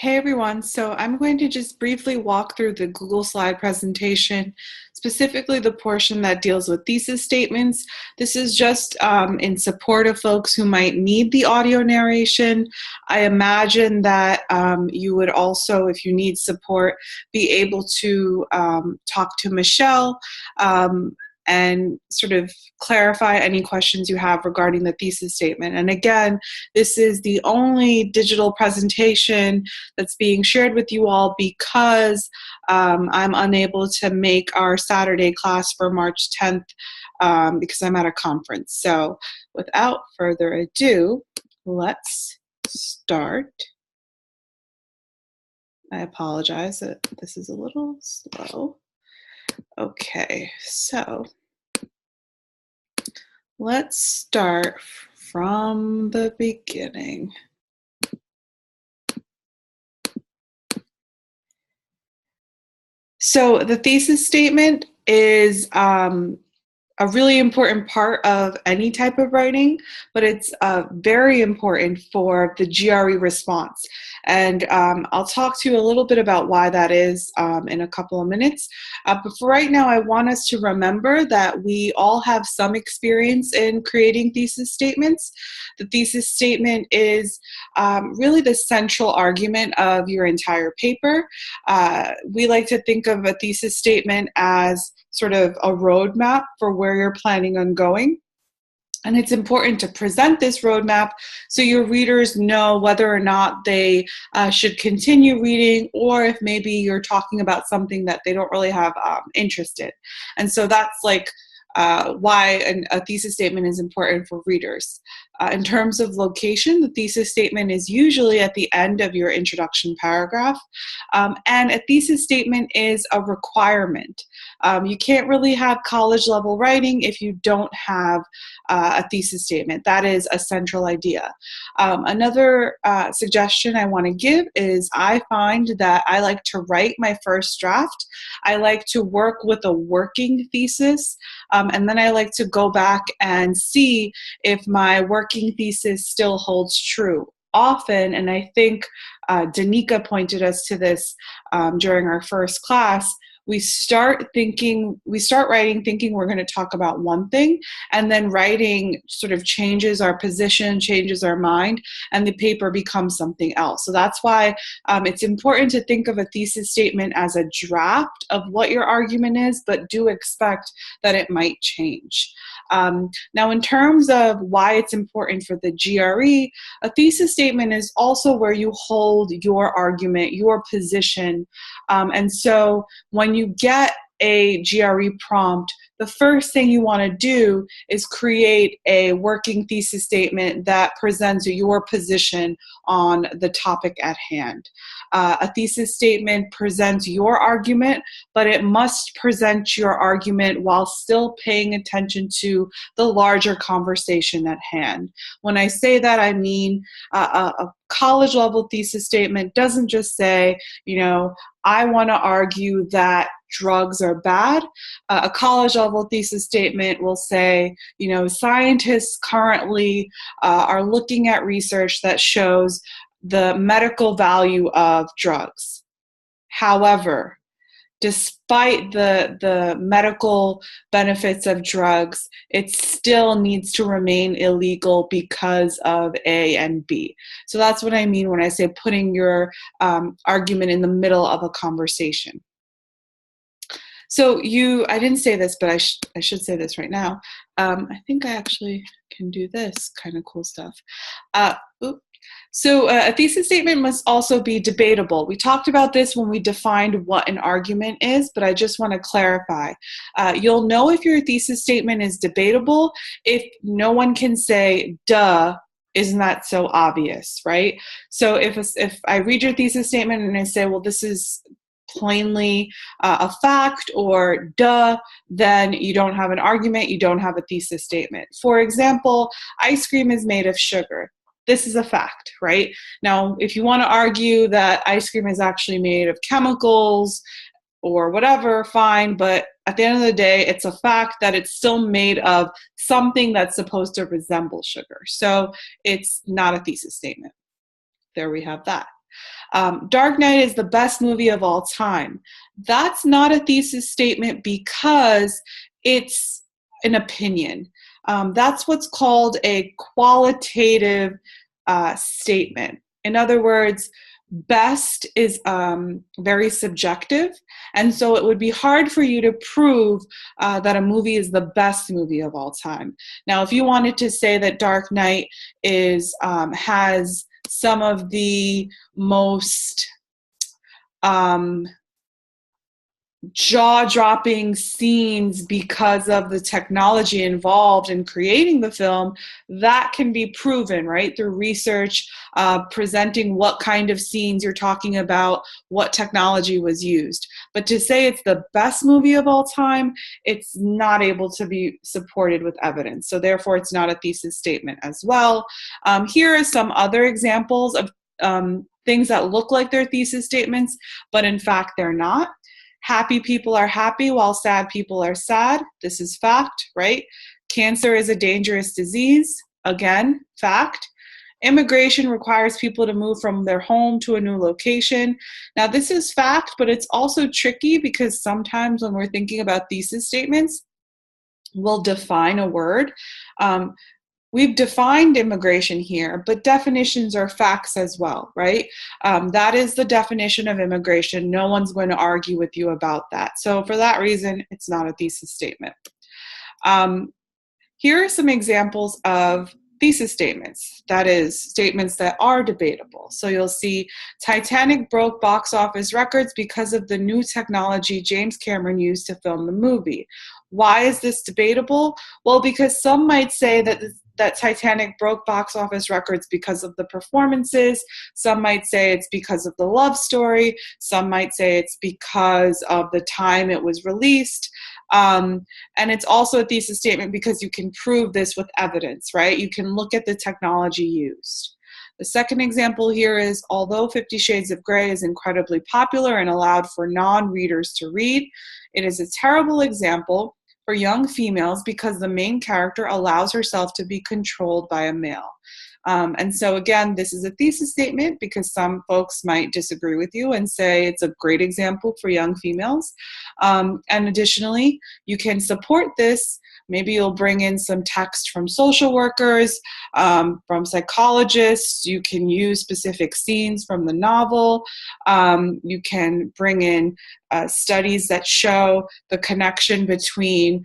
Hey everyone, so I'm going to just briefly walk through the Google slide presentation, specifically the portion that deals with thesis statements. This is just in support of folks who might need the audio narration. I imagine that you would also, if you need support, be able to talk to Michelle and sort of clarify any questions you have regarding the thesis statement. And again, this is the only digital presentation that's being shared with you all because I'm unable to make our Saturday class for March 10th because I'm at a conference. So without further ado, let's start. I apologize that this is a little slow. Okay, so let's start from the beginning. So the thesis statement is a really important part of any type of writing, but it's very important for the GRE response. And I'll talk to you a little bit about why that is in a couple of minutes. But for right now, I want us to remember that we all have some experience in creating thesis statements. The thesis statement is really the central argument of your entire paper. We like to think of a thesis statement as sort of a roadmap for where you're planning on going. And it's important to present this roadmap so your readers know whether or not they should continue reading, or if maybe you're talking about something that they don't really have interest in. And so that's like why a thesis statement is important for readers. In terms of location, the thesis statement is usually at the end of your introduction paragraph, and a thesis statement is a requirement. You can't really have college level writing if you don't have a thesis statement. That is a central idea. Another suggestion I want to give is I find that I like to write my first draft. I like to work with a working thesis, and then I like to go back and see if my working thesis still holds true. Often, and I think Danica pointed us to this during our first class, we start writing thinking we're going to talk about one thing, and then writing sort of changes our position, changes our mind, and the paper becomes something else. So that's why it's important to think of a thesis statement as a draft of what your argument is, but do expect that it might change. Now, in terms of why it's important for the GRE, a thesis statement is also where you hold your argument, your position. And so when you get a GRE prompt, the first thing you want to do is create a working thesis statement that presents your position on the topic at hand. A thesis statement presents your argument, but it must present your argument while still paying attention to the larger conversation at hand. When I say that, I mean a college level thesis statement doesn't just say, I want to argue that drugs are bad. A college level thesis statement will say, scientists currently are looking at research that shows the medical value of drugs. However, despite the medical benefits of drugs, it still needs to remain illegal because of A and B. So that's what I mean when I say putting your argument in the middle of a conversation. So I didn't say this, but I should say this right now. I think I actually can do this kind of cool stuff. So a thesis statement must also be debatable. We talked about this when we defined what an argument is, but I just want to clarify. You'll know if your thesis statement is debatable if no one can say, duh, isn't that so obvious, right? So if I read your thesis statement and I say, well, this is plainly a fact, or duh, then you don't have an argument, you don't have a thesis statement. For example, ice cream is made of sugar. This is a fact, right? Now, if you want to argue that ice cream is actually made of chemicals or whatever, fine, but at the end of the day, it's a fact that it's still made of something that's supposed to resemble sugar. So it's not a thesis statement. There we have that. Dark Knight is the best movie of all time. That's not a thesis statement because it's an opinion. That's what's called a qualitative statement. In other words, best is very subjective, and so it would be hard for you to prove that a movie is the best movie of all time. Now, if you wanted to say that Dark Knight has some of the most jaw-dropping scenes because of the technology involved in creating the film, that can be proven, right, through research, presenting what kind of scenes you're talking about, what technology was used. But to say it's the best movie of all time, it's not able to be supported with evidence. So therefore, it's not a thesis statement as well. Here are some other examples of things that look like they're thesis statements, but in fact, they're not. Happy people are happy while sad people are sad. This is fact, right? Cancer is a dangerous disease. Again, fact. Immigration requires people to move from their home to a new location. Now, this is fact, but it's also tricky because sometimes when we're thinking about thesis statements, we'll define a word. We've defined immigration here, but definitions are facts as well, right? That is the definition of immigration. No one's going to argue with you about that. So for that reason, it's not a thesis statement. Here are some examples of thesis statements, that is, statements that are debatable. So you'll see Titanic broke box office records because of the new technology James Cameron used to film the movie. Why is this debatable? Well, because some might say that Titanic broke box office records because of the performances. Some might say it's because of the love story. Some might say it's because of the time it was released. And it's also a thesis statement because you can prove this with evidence, right? You can look at the technology used. The second example here is, although 50 Shades of Grey is incredibly popular and allowed for non-readers to read, it is a terrible example for young females because the main character allows herself to be controlled by a male. And so again, this is a thesis statement because some folks might disagree with you and say it's a great example for young females. And additionally, you can support this. Maybe you'll bring in some text from social workers, from psychologists. You can use specific scenes from the novel. You can bring in studies that show the connection between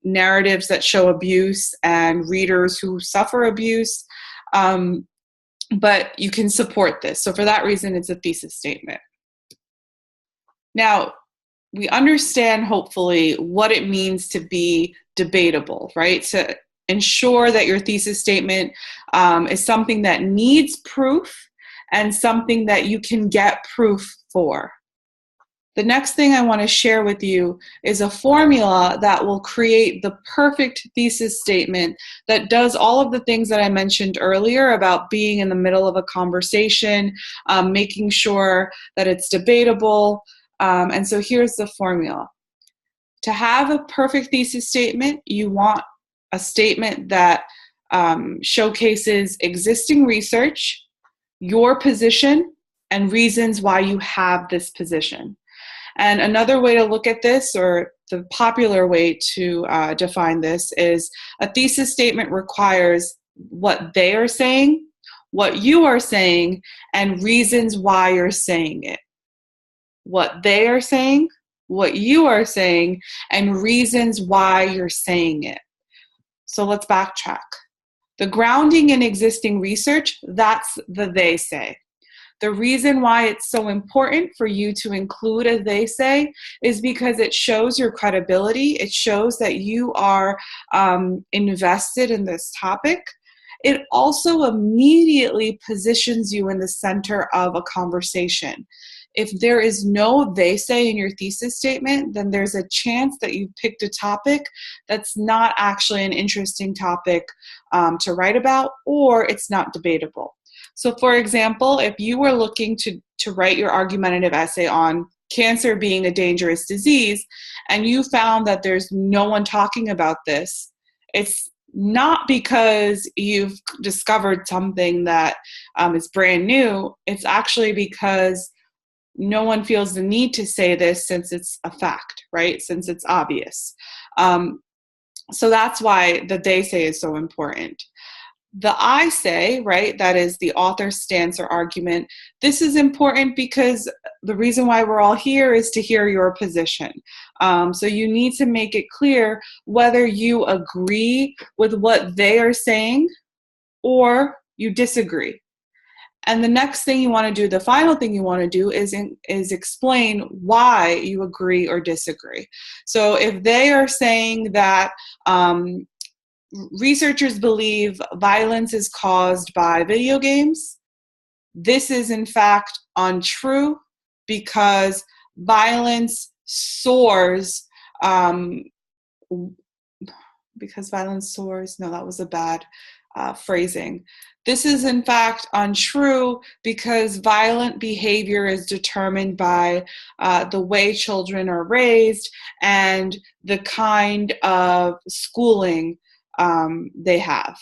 narratives that show abuse and readers who suffer abuse. But you can support this. So for that reason, it's a thesis statement. Now, we understand, hopefully, what it means to be debatable, right? To ensure that your thesis statement is something that needs proof and something that you can get proof for. The next thing I want to share with you is a formula that will create the perfect thesis statement that does all of the things that I mentioned earlier about being in the middle of a conversation, making sure that it's debatable. And so here's the formula. To have a perfect thesis statement, you want a statement that showcases existing research, your position, and reasons why you have this position. And another way to look at this, or the popular way to define this, is a thesis statement requires what they are saying, what you are saying, and reasons why you're saying it. What they are saying, what you are saying, and reasons why you're saying it. So let's backtrack. The grounding in existing research, that's the they say. The reason why it's so important for you to include a they say is because it shows your credibility. It shows that you are invested in this topic. It also immediately positions you in the center of a conversation. If there is no they say in your thesis statement, then there's a chance that you picked a topic that's not actually an interesting topic to write about, or it's not debatable. So for example, if you were looking to write your argumentative essay on cancer being a dangerous disease, and you found that there's no one talking about this, it's not because you've discovered something that is brand new. It's actually because no one feels the need to say this since it's a fact, right? Since it's obvious. So that's why the they say is so important. The I say, right, that is the author's stance or argument. This is important because the reason why we're all here is to hear your position. So you need to make it clear whether you agree with what they are saying or you disagree. And the next thing you want to do, the final thing you want to do is explain why you agree or disagree. So if they are saying that researchers believe violence is caused by video games, this is in fact untrue because violence soars. No, that was a bad phrasing. This is in fact untrue because violent behavior is determined by the way children are raised and the kind of schooling they have.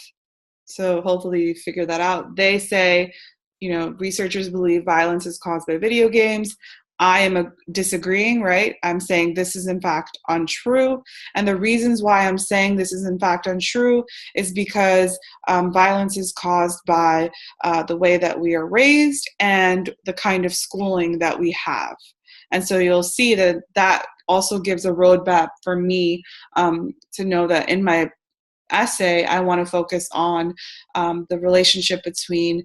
So hopefully you figure that out. They say, researchers believe violence is caused by video games. I am disagreeing, right? I'm saying this is in fact untrue. And the reasons why I'm saying this is in fact untrue is because violence is caused by the way that we are raised and the kind of schooling that we have. And so you'll see that also gives a roadmap for me to know that in my essay, I want to focus on the relationship between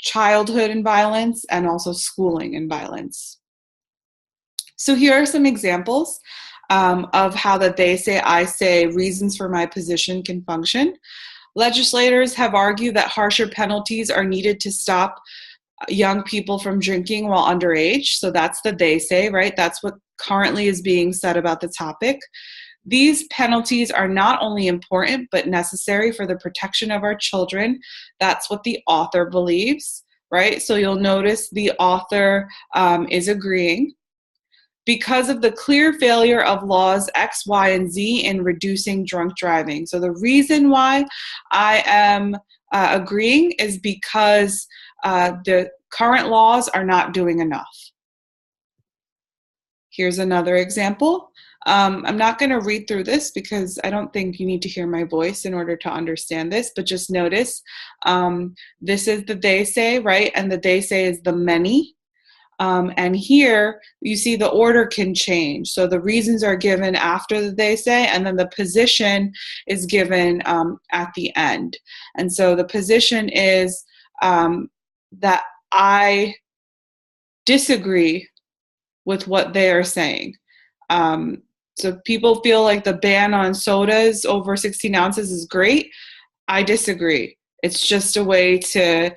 childhood and violence and also schooling and violence. So here are some examples of how the they say, I say reasons for my position can function. Legislators have argued that harsher penalties are needed to stop young people from drinking while underage. So that's the they say, right? That's what currently is being said about the topic. These penalties are not only important, but necessary for the protection of our children. That's what the author believes, right? So you'll notice the author is agreeing. Because of the clear failure of laws X, Y, and Z in reducing drunk driving. So the reason why I am agreeing is because the current laws are not doing enough. Here's another example. I'm not going to read through this because I don't think you need to hear my voice in order to understand this, but just notice this is the they say, right? And the they say is the many. And here you see the order can change. So the reasons are given after the they say, and then the position is given at the end. And so the position is that I disagree with what they are saying. So people feel like the ban on sodas over 16 ounces is great. I disagree. It's just a way to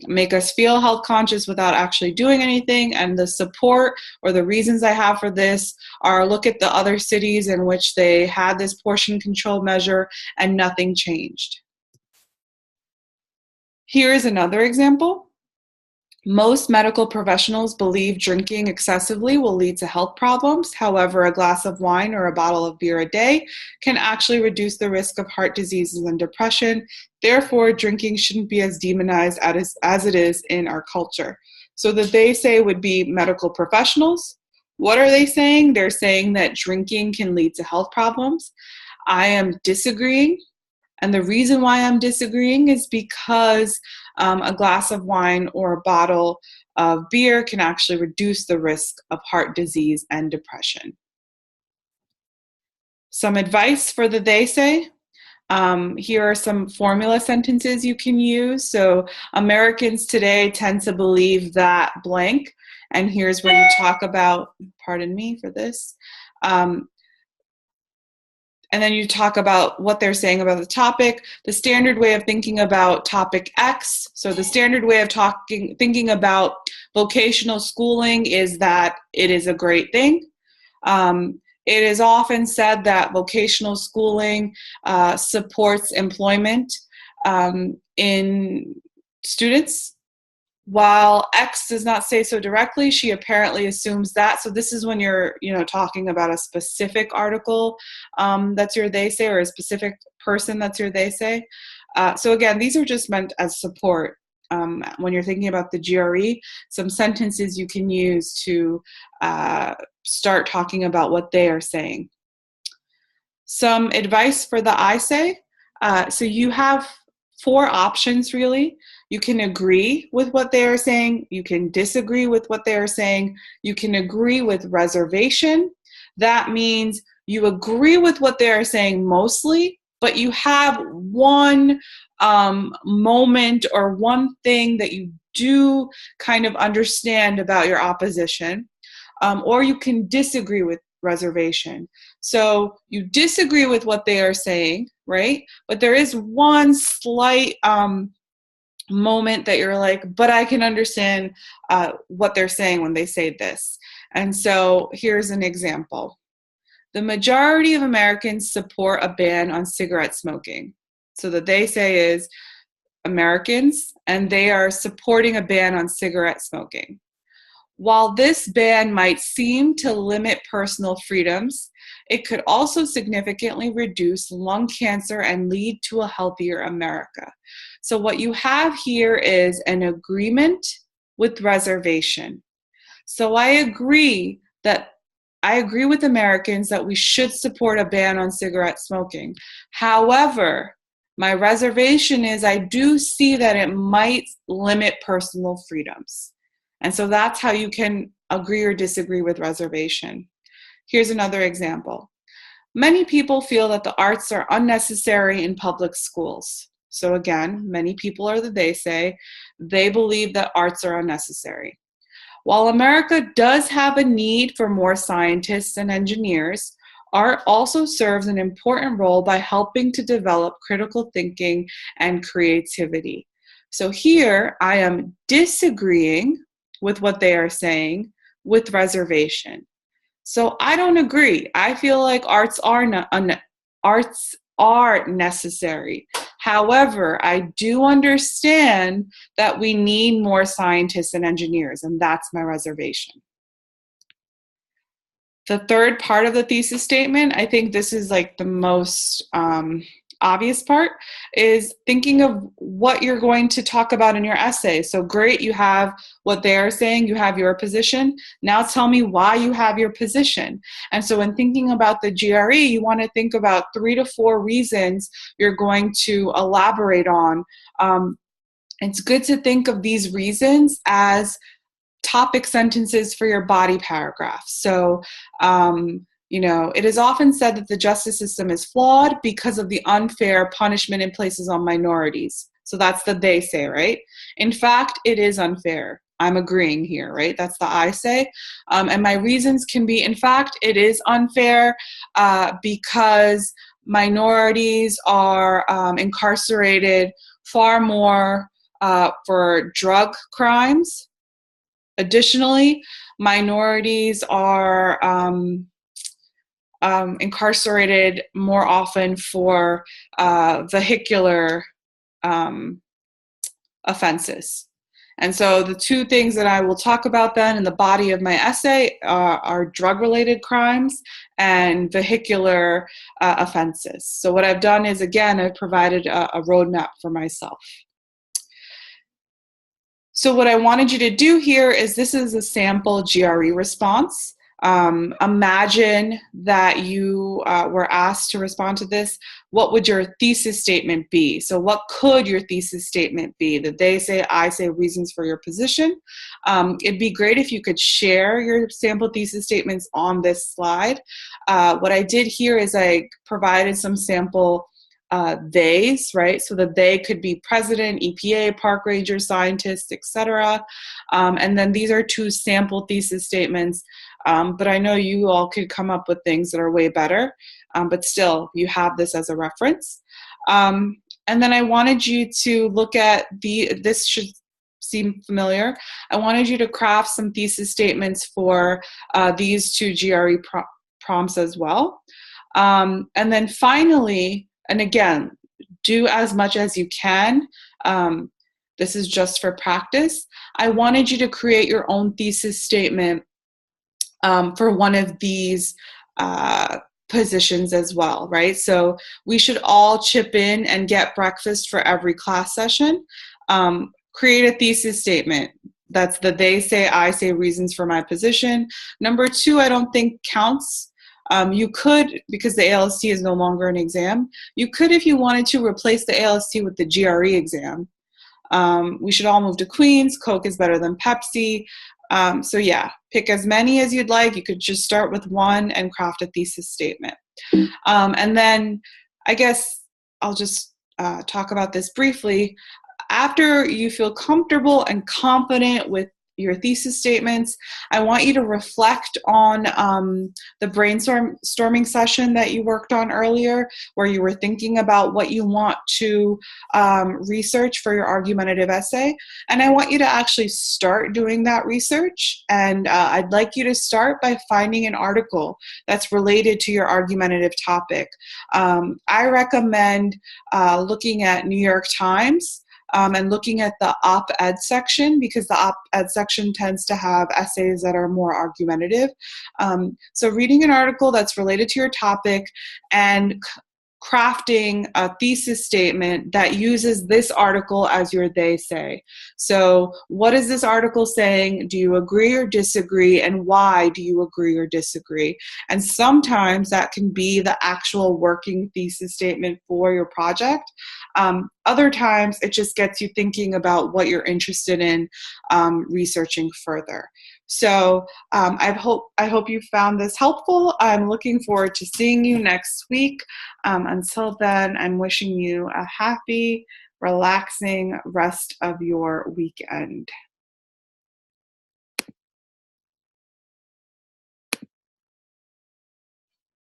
make us feel health conscious without actually doing anything. And the support or the reasons I have for this are look at the other cities in which they had this portion control measure and nothing changed. Here is another example. Most medical professionals believe drinking excessively will lead to health problems. However, a glass of wine or a bottle of beer a day can actually reduce the risk of heart diseases and depression. Therefore, drinking shouldn't be as demonized as it is in our culture. So the they say would be medical professionals. What are they saying? They're saying that drinking can lead to health problems. I am disagreeing. And the reason why I'm disagreeing is because a glass of wine or a bottle of beer can actually reduce the risk of heart disease and depression. Some advice for the they say. Here are some formula sentences you can use. So Americans today tend to believe that blank. And here's where you talk about, pardon me for this, and then you talk about what they're saying about the topic, the standard way of thinking about topic X. So the standard way of thinking about vocational schooling is that it is a great thing. It is often said that vocational schooling supports employment in students. While X does not say so directly, she apparently assumes that. So this is when you're, talking about a specific article that's your they say, or a specific person that's your they say. So again, these are just meant as support. When you're thinking about the GRE, some sentences you can use to start talking about what they are saying. Some advice for the I say. So you have 4 options really. You can agree with what they are saying. You can disagree with what they are saying. You can agree with reservation. That means you agree with what they are saying mostly, but you have one moment or one thing that you do kind of understand about your opposition. Or you can disagree with reservation. So you disagree with what they are saying, right? But there is one slight moment that you're like, but I can understand what they're saying when they say this. And so here's an example. The majority of Americans support a ban on cigarette smoking. So that they say is Americans, and they are supporting a ban on cigarette smoking. While this ban might seem to limit personal freedoms, it could also significantly reduce lung cancer and lead to a healthier America. So what you have here is an agreement with reservation. So I agree with Americans that we should support a ban on cigarette smoking. However, my reservation is I do see that it might limit personal freedoms. And so that's how you can agree or disagree with reservation. Here's another example. Many people feel that the arts are unnecessary in public schools. So again, many people are the they say. They believe that arts are unnecessary. While America does have a need for more scientists and engineers, art also serves an important role by helping to develop critical thinking and creativity. So here I am disagreeing with what they are saying with reservation. So I don't agree. I feel like arts are necessary. However, I do understand that we need more scientists and engineers, and that's my reservation. The third part of the thesis statement, I think this is like the most obvious part, is thinking of what you're going to talk about in your essay. So great, you have what they're saying, you have your position. Now tell me why you have your position. And so when thinking about the GRE, you want to think about 3 to 4 reasons you're going to elaborate on. It's good to think of these reasons as topic sentences for your body paragraph. So, it is often said that the justice system is flawed because of the unfair punishment it places on minorities. So that's the they say, right? In fact, it is unfair. I'm agreeing here, right? That's the I say. And my reasons can be, in fact, it is unfair because minorities are incarcerated far more for drug crimes. Additionally, minorities are incarcerated more often for vehicular offenses. And so the 2 things that I will talk about then in the body of my essay are drug-related crimes and vehicular offenses. So what I've done is, again, I've provided a roadmap for myself. So what I wanted you to do here is, this is a sample GRE response. Imagine that you were asked to respond to this. What would your thesis statement be? So what could your thesis statement be? That they say, I say, reasons for your position. It'd be great if you could share your sample thesis statements on this slide. What I did here is I provided some sample theys, right? So that they could be president, EPA, park ranger, scientists, etc. And then these are 2 sample thesis statements. But I know you all could come up with things that are way better. But still, you have this as a reference. And then I wanted you to look at this should seem familiar. I wanted you to craft some thesis statements for these 2 GRE prompts as well. And then finally, and again, do as much as you can. this is just for practice. I wanted you to create your own thesis statement for one of these positions as well, right? So we should all chip in and get breakfast for every class session. Create a thesis statement. That's the they say, I say reasons for my position. Number 2, I don't think counts. You could, because the ALST is no longer an exam, you could, if you wanted to, replace the ALST with the GRE exam. We should all move to Queens. Coke is better than Pepsi. So yeah, pick as many as you'd like. You could just start with one and craft a thesis statement. And then I guess I'll just talk about this briefly. After you feel comfortable and confident with your thesis statements, I want you to reflect on the brainstorming session that you worked on earlier, where you were thinking about what you want to research for your argumentative essay. And I want you to actually start doing that research. And I'd like you to start by finding an article that's related to your argumentative topic. I recommend looking at New York Times, and looking at the op-ed section, because the op-ed section tends to have essays that are more argumentative. So reading an article that's related to your topic and crafting a thesis statement that uses this article as your they say. So what is this article saying? Do you agree or disagree? And why do you agree or disagree? And sometimes that can be the actual working thesis statement for your project. Other times it just gets you thinking about what you're interested in researching further. So I hope you found this helpful. I'm looking forward to seeing you next week. Until then, I'm wishing you a happy, relaxing rest of your weekend.